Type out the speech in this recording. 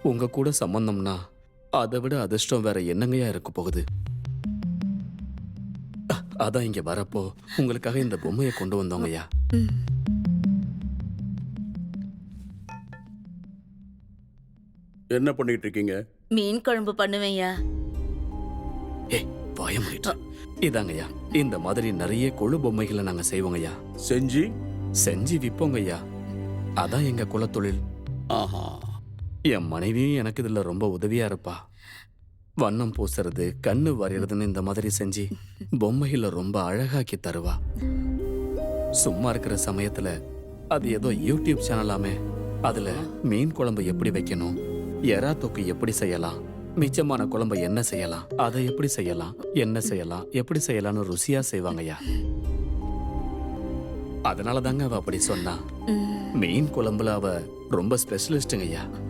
உங்க கூட சம்பந்தம்னா அதை விட அதிர்ஷ்டம் வேற என்னங்கய்யா இருக்க போகுது. அதான் இங்க வரப்போ உங்களுக்காக இந்த பொம்மையை கொண்டு வந்தோங்கய்யா. ம். என்ன பண்ணிட்டு இருக்கீங்க? மீன் குழம்பு பண்ணுவேன்யா. ஏய், வாய மூடிட்டு. இதாங்கய்யா, இந்த மாதிரி நிறைய கொழு பொம்மைகளை நாங்க செய்வோங்கய்யா. செஞ்சு செஞ்சு விப்போங்கய்யா. அதான் எங்க குலத்தொழில். ஆஹா. என் மனைவியும் எனக்கு இதுல ரொம்ப உதவியா இருப்பா. வண்ணம் பூசுறது, கண்ணு வரைகிறதுன்னு இந்த மாதிரி செஞ்சு பொம்மைகளை ரொம்ப அழகாக்கி தருவா. சும்மா இருக்கிற சமயத்துல அது ஏதோ யூடியூப் சேனலாமே, அதுல மீன் குழம்பு எப்படி வைக்கணும், எறா தொக்கு எப்படி செய்யலாம், மிச்சமான குழம்பு என்ன செய்யலாம், அதை எப்படி செய்யலாம், என்ன செய்யலாம், எப்படி செய்யலாம்னு ருசியா செய்வாங்கய்யா. அதனால தாங்க அவ அப்படி சொன்னா. ம். மீன் குழம்புல அவ ரொம்ப ஸ்பெஷலிஸ்டுங்கய்யா.